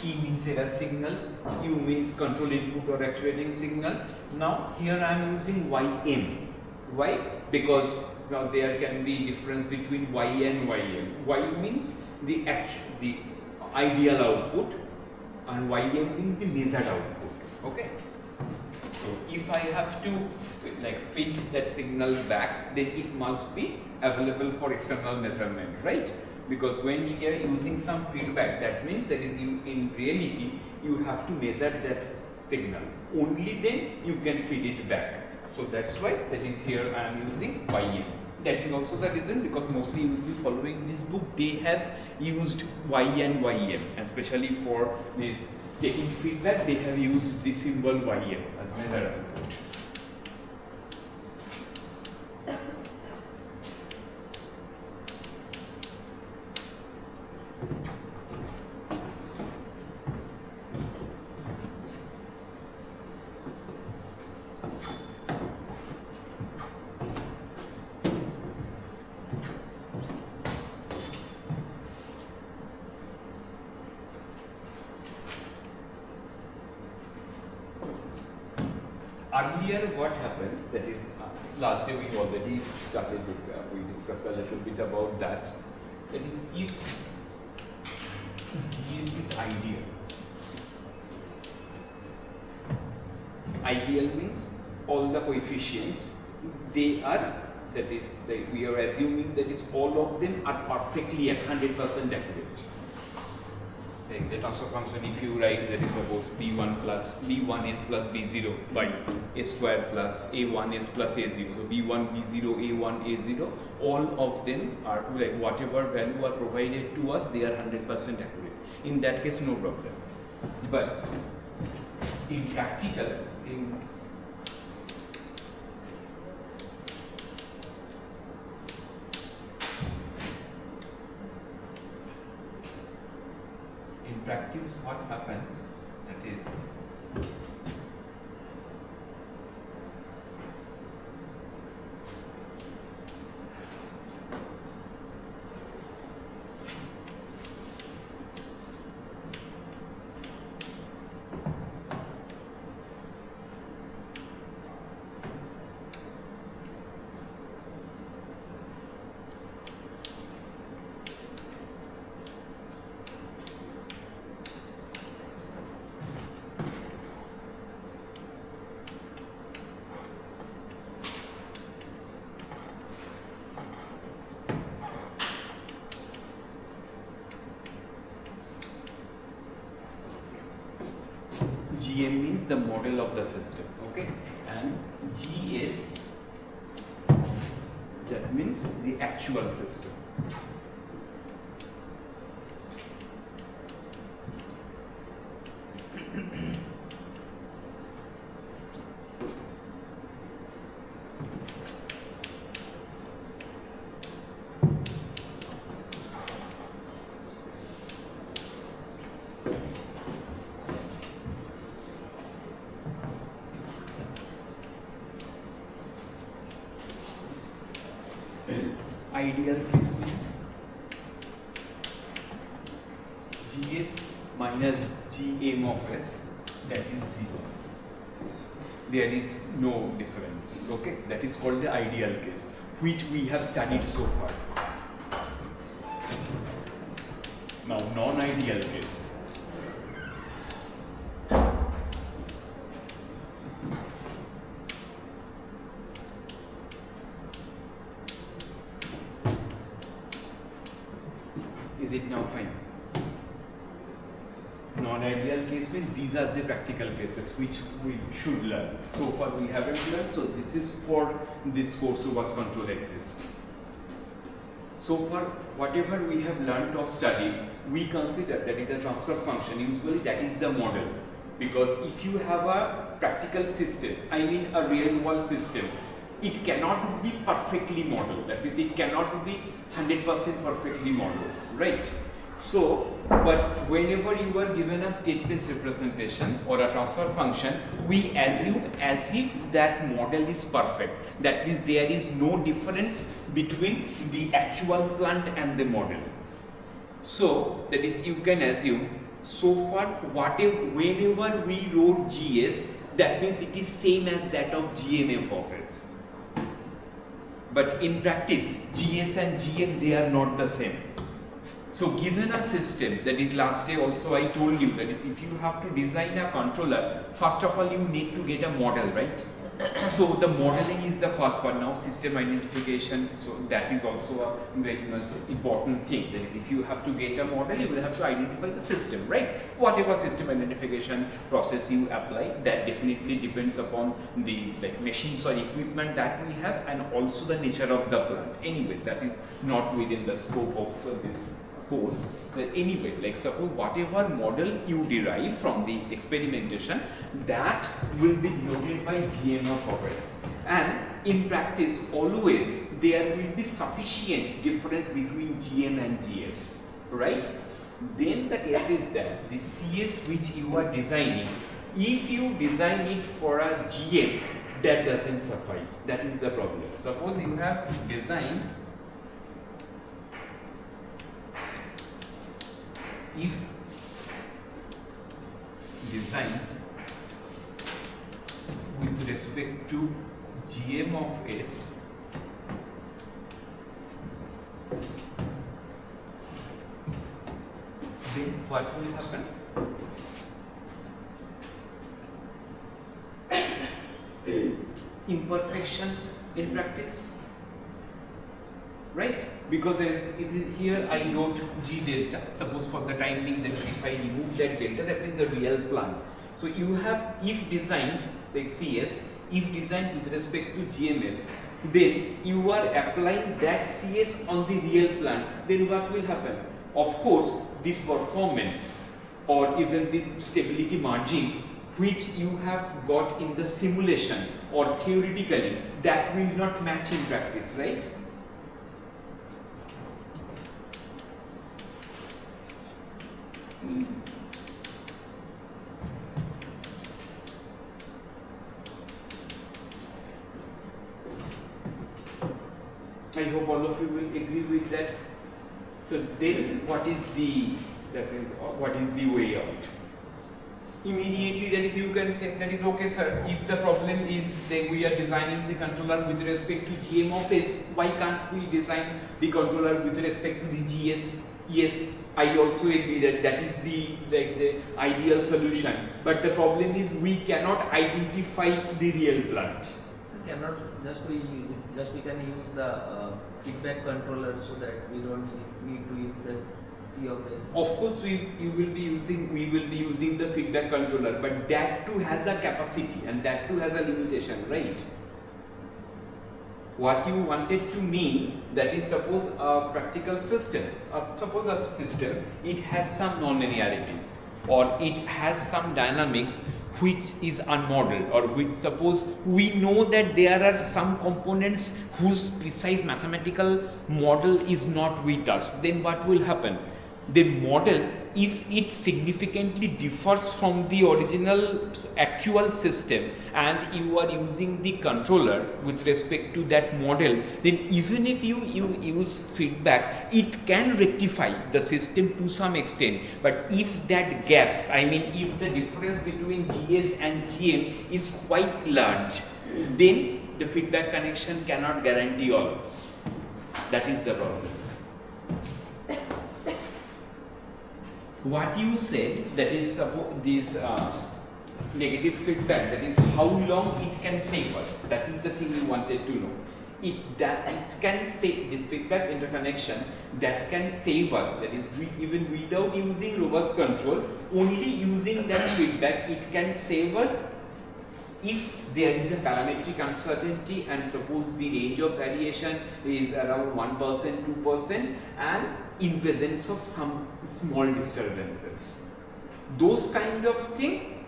E means error signal, U means control input or actuating signal. Now here I am using YM. Why? Because now there can be difference between Y and YM. Y means the ideal output and YM means the measured output. Okay. So if I have to fit that signal back, then it must be available for external measurement, right? Because when we are using some feedback, that means that is in reality you have to measure that signal. Only then you can feed it back. So that's why that is here I am using YM. That is also the reason because mostly you will be following this book. They have used Y and YM, especially for this taking feedback. They have used the symbol YM as measure output. Earlier what happened, that is last day we already started this, we discussed a little bit about that. That is if GS is ideal. Ideal means all the coefficients, they are, that is, like we are assuming that is all of them are perfectly 100% accurate. Like the transfer function, if you write that is suppose b1 plus b1s plus b0 by a square plus a1s plus a0. So b1, b0, a1, a0, all of them are like whatever value are provided to us, they are 100% accurate. In that case, no problem. But in practical, in practice, what happens, that is, GM means the model of the system, okay, and GS, that means the actual system. Ideal case means GS minus GM of S, that is 0. There is no difference, okay? That is called the ideal case, which we have studied so far. Now, non-ideal case. Is it now fine? Non-ideal case means these are the practical cases which we should learn. So far we haven't learned, so this is for this course who was control exists. So far, whatever we have learned or studied, we consider that is a transfer function. Usually that is the model. Because if you have a practical system, I mean a real world system, it cannot be perfectly modeled. That means it cannot be 100% perfectly modeled, right? So, but whenever you are given a state-based representation or a transfer function, we assume as if that model is perfect. That means there is no difference between the actual plant and the model. So, that is, you can assume, so far, whenever we wrote GS, that means it is same as that of GMF of S. But in practice, GS and GM, they are not the same. So given a system, that is last day also I told you, that is if you have to design a controller, first of all you need to get a model, right? So the modeling is the first part. Now system identification, so that is also a very much important thing. That is if you have to get a model, you will have to identify the system, right? Whatever system identification process you apply, that definitely depends upon the machines or equipment that we have and also the nature of the plant. Anyway, that is not within the scope of this course. But anyway, suppose whatever model you derive from the experimentation, that will be denoted by GMF of S. And in practice, always there will be sufficient difference between GM and GS, right? Then the case is that the CS which you are designing, if you design it for a GM, that doesn't suffice. That is the problem. Suppose you have designed, if designed with respect to GM of S, then what will happen? Imperfections in practice, right? Because as it is here I wrote G delta. Suppose for the time being that if I remove that delta, that means the real plant. So you have if designed like CS, if designed with respect to GMS, then you are applying that CS on the real plant. Then what will happen? Of course, the performance or even the stability margin which you have got in the simulation or theoretically, that will not match in practice, right? I hope all of you will agree with that. So then what is the way out? Immediately that is you can say that is okay sir, if the problem is that we are designing the controller with respect to GM of S, why can't we design the controller with respect to the GS? Yes, I also agree that that is the ideal solution, but the problem is we cannot identify the real plant. So cannot we can use the feedback controller so that we don't need to use the C of S. Of course, we will be using the feedback controller, but that too has a capacity and that too has a limitation, right? What you wanted to mean, that is, suppose a practical system, it has some non-linearities or it has some dynamics which is unmodeled, or which, suppose we know that there are some components whose precise mathematical model is not with us, then what will happen? The model, if it significantly differs from the original actual system and you are using the controller with respect to that model, then even if you use feedback, it can rectify the system to some extent. But if that gap, I mean if the difference between GS and GM is quite large, then the feedback connection cannot guarantee all. That is the problem. What you said, that is this negative feedback, that is how long it can save us. That is the thing you wanted to know. It can save this feedback interconnection, that can save us. That is, even without using robust control, only using that feedback, it can save us if there is a parametric uncertainty and suppose the range of variation is around 1%, 2%, and in presence of some small disturbances. Those kind of thing,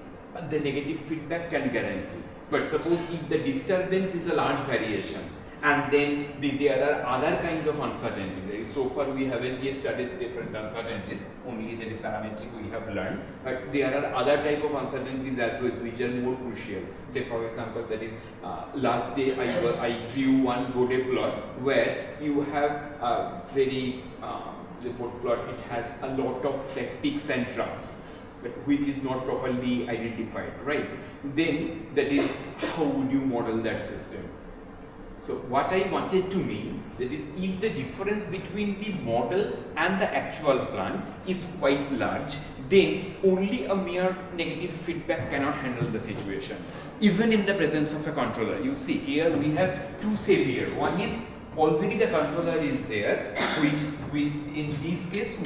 the negative feedback can guarantee. But suppose if the disturbance is a large variation, and then there are other kind of uncertainties. So far we haven't yet studied different uncertainties, only that is parametric we have learned, but there are other type of uncertainties as well which are more crucial. Say for example, that is last day I drew one Bode plot where you have a very the Bode plot, it has a lot of like peaks and troughs, but which is not properly identified, right? Then that is, how would you model that system? So what I wanted to mean, that is, if the difference between the model and the actual plan is quite large, then only a mere negative feedback cannot handle the situation. Even in the presence of a controller, you see here we have two savior. One is already the controller is there, which in this case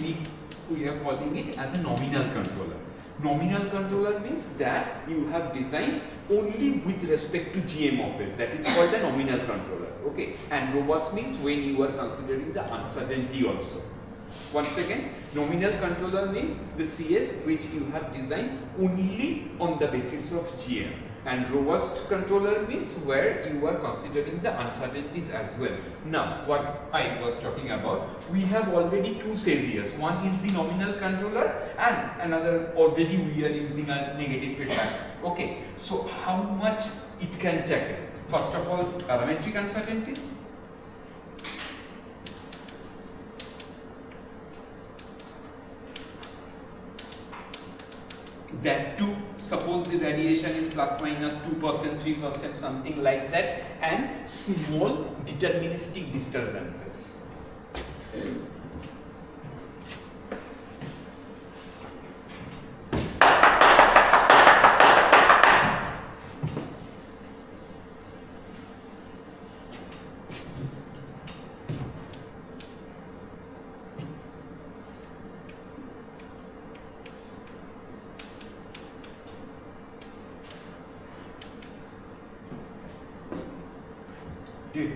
we are calling it as a nominal controller. Nominal controller means that you have designed only with respect to GM of S. That is called the nominal controller. Okay, and robust means when you are considering the uncertainty also. Once again, nominal controller means the CS which you have designed only on the basis of GM. And robust controller means where you are considering the uncertainties as well. Now, what I was talking about, we have already two saviors. One is the nominal controller and another already we are using a negative feedback. Okay, so how much it can tackle? First of all, parametric uncertainties. That too, suppose the variation is plus minus 2%, 3%, something like that, and small deterministic disturbances.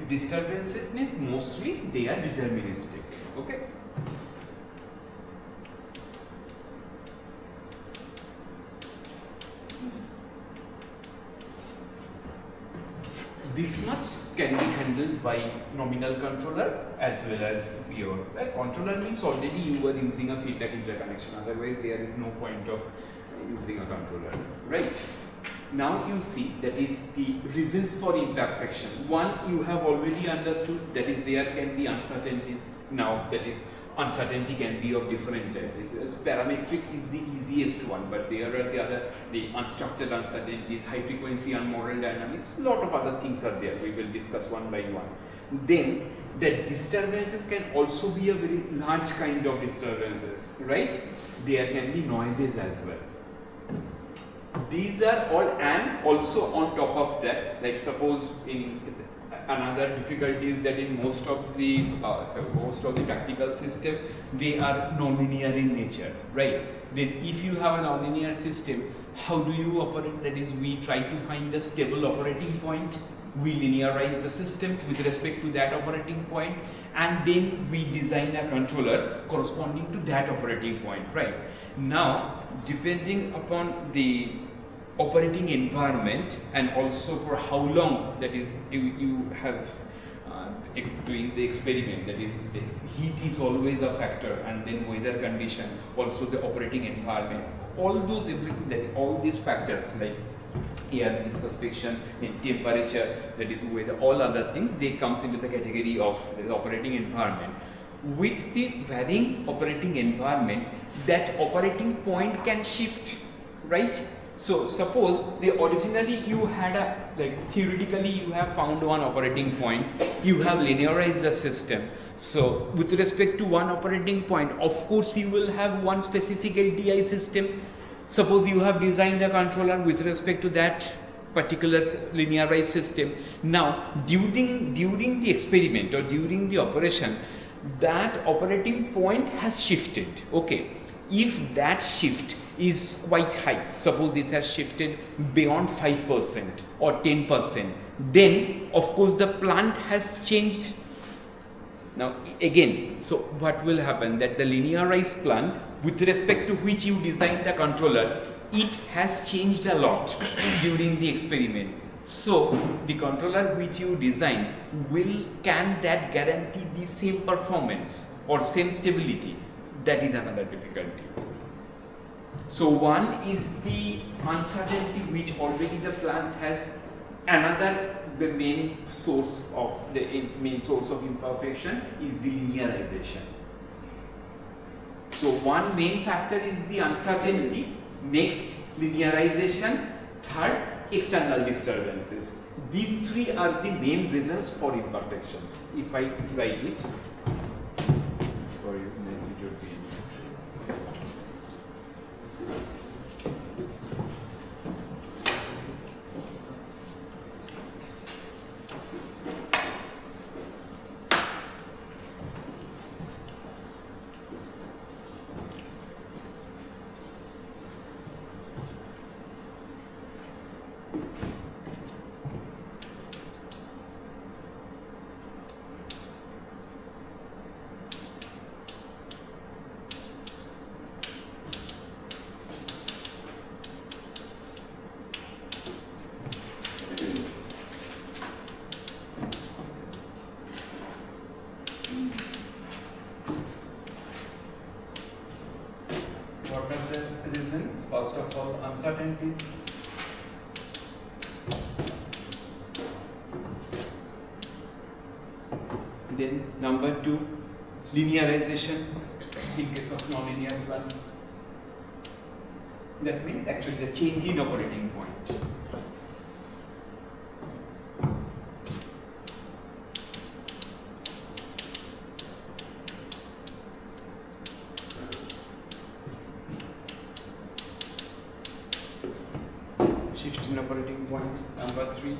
Disturbances means mostly they are deterministic. Okay. This much can be handled by nominal controller as well as pure. Controller means already you are using a feedback interconnection, otherwise there is no point of using a controller, right? Now you see, that is the reasons for imperfection. One, you have already understood, that is there can be uncertainties. Now that is, uncertainty can be of different types. Parametric is the easiest one, but there are the unstructured uncertainties, high frequency unmodeled dynamics, a lot of other things are there. We will discuss one by one. Then the disturbances can also be a very large kind of disturbances, right? There can be noises as well. These are all, and also on top of that, like suppose in another difficulty is that in most of the practical system, they are nonlinear in nature, right? Then if you have a nonlinear system, how do you operate? That is, we try to find a stable operating point, we linearize the system with respect to that operating point, and then we design a controller corresponding to that operating point, right? Now, depending upon the operating environment and also for how long, that is, you have doing the experiment, that is, the heat is always a factor, and then weather condition, also the operating environment, all those, everything, that all these factors like air, viscous friction, and temperature, that is weather, all other things, they comes into the category of the operating environment. With the varying operating environment, that operating point can shift, right? So suppose originally you had theoretically you have found one operating point, you have linearized the system. So with respect to one operating point, of course you will have one specific LTI system. Suppose you have designed a controller with respect to that particular linearized system. Now during the experiment or during the operation, that operating point has shifted. Okay, if that shift is quite high, suppose it has shifted beyond 5% or 10%, then of course the plant has changed. Now again, so what will happen, that the linearized plant with respect to which you designed the controller, it has changed a lot during the experiment. So the controller which you design can that guarantee the same performance or same stability? That is another difficulty. So one is the uncertainty which already the plant has. Another, the main source of imperfection is the linearization. So one main factor is the uncertainty, next linearization, third external disturbances. These three are the main reasons for imperfections. If I write it for you, then it would be. What are the reasons? First of all, uncertainties. Then number two, linearization in case of nonlinear plants. That means actually the change in operating point. Shift in operating point. Number three,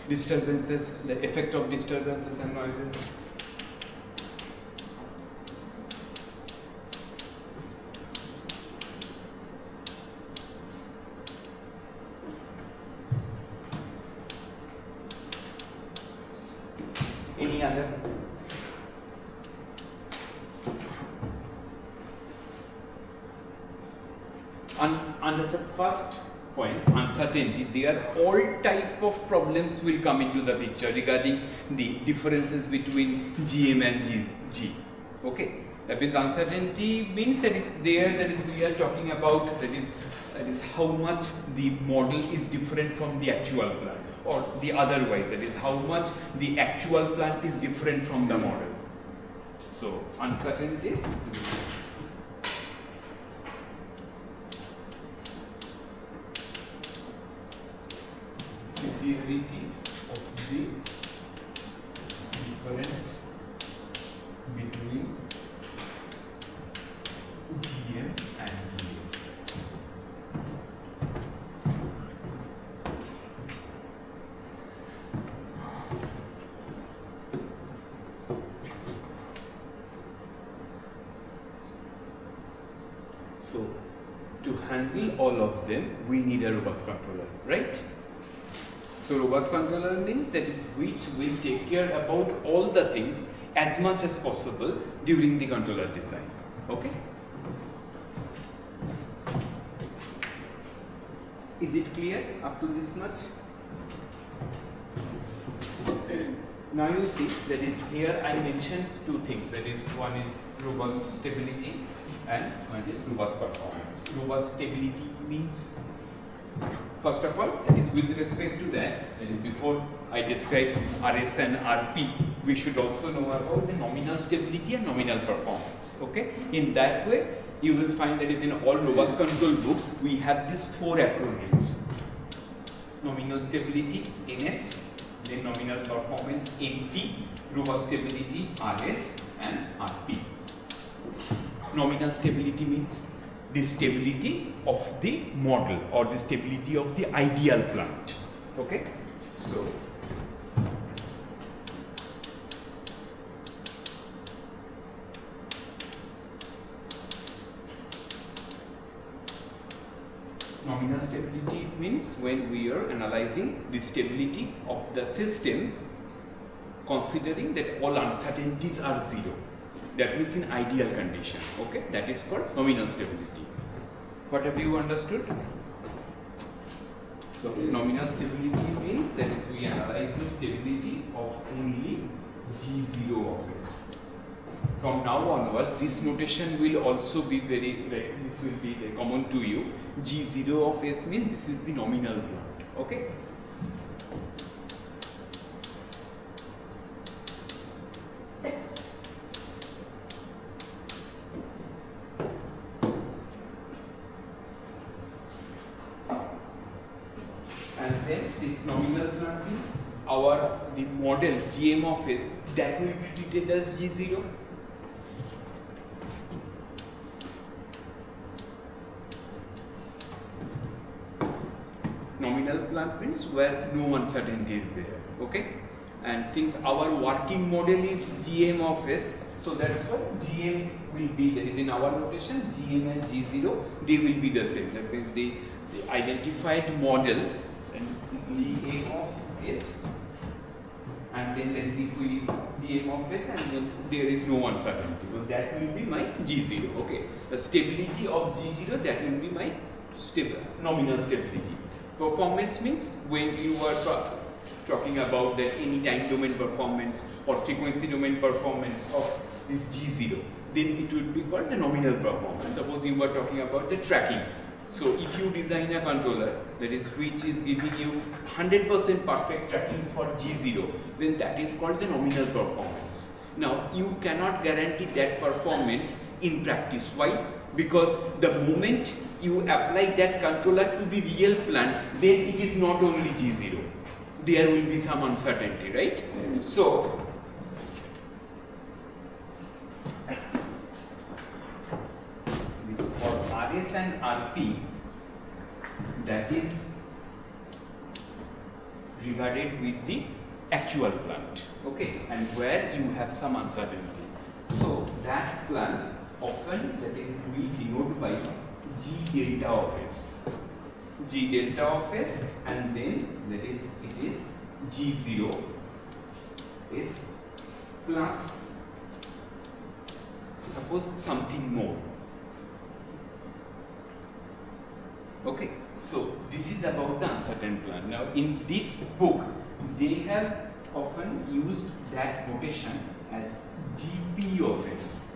disturbances, the effect of disturbances and noises. Any other? Under the first point, uncertainty, there all type of problems will come into the picture regarding the differences between GM and G. Okay, that means uncertainty means that is there, that is we are talking about, that is how much the model is different from the actual plant, or the otherwise, that is how much the actual plant is different from the model. So uncertainties. Severity of the difference between GM and GS. So to handle all of them, we need a robust controller, right? So robust controller means that is which will take care about all the things as much as possible during the controller design. Okay? Is it clear up to this much? Now you see that is here I mentioned two things, that is one is robust stability and one is robust performance. Robust stability means, first of all, that is with respect to that is before I describe RS and RP, we should also know about the nominal stability and nominal performance. Okay? In that way, you will find that is in all robust control books, we have these four acronyms. Nominal stability, NS, then nominal performance, NP, robust stability, RS and RP. Nominal stability means the stability of the model or the stability of the ideal plant. Okay? So, nominal stability means when we are analyzing the stability of the system considering that all uncertainties are zero. That means in ideal condition. Okay, that is called nominal stability. What have you understood? So nominal stability means that is we analyze the stability of only G0 of S. From now onwards, this notation will also be this will be common to you. G0 of S means this is the nominal plant. Okay. And then this nominal plant is the model GM of S that will be treated as G0. Nominal plant means where no uncertainty is there. Okay, and since our working model is GM of S, so that's why GM will be, that is in our notation, GM and G0 they will be the same. That means the identified model and GM of S, and then let us see if we GM of S and then there is no uncertainty. So that will be my G0. Okay, the stability of G0, that will be my nominal stability. Performance means when you are talking about that any time domain performance or frequency domain performance of this G0, then it would be called the nominal performance. Suppose you were talking about the tracking. So if you design a controller that is which is giving you 100% perfect tracking for G0, then that is called the nominal performance. Now you cannot guarantee that performance in practice. Why? Because the moment you apply that controller to the real plant, then it is not only G0. There will be some uncertainty, right? So, this for RS and RP, that is regarded with the actual plant, okay, and where you have some uncertainty. So, that plant often that is we denote by G delta of S. G delta of S, and then that is it is G0 S plus suppose something more. Okay, so this is about the uncertain plant. Now in this book they have often used that notation as GP of S.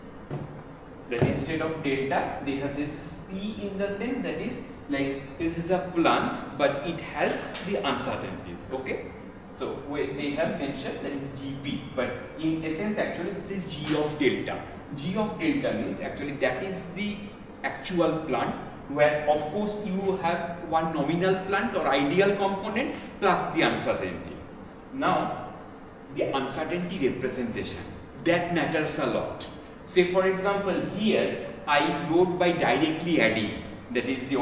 That instead of delta, they have this P in the sense that is like this is a plant, but it has the uncertainties. Okay, so they have mentioned that is GP, but in essence, actually, this is G of delta. G of delta means actually that is the actual plant, where of course you have one nominal plant or ideal component plus the uncertainty. Now, the uncertainty representation that matters a lot. Say for example, here I wrote by directly adding, that is the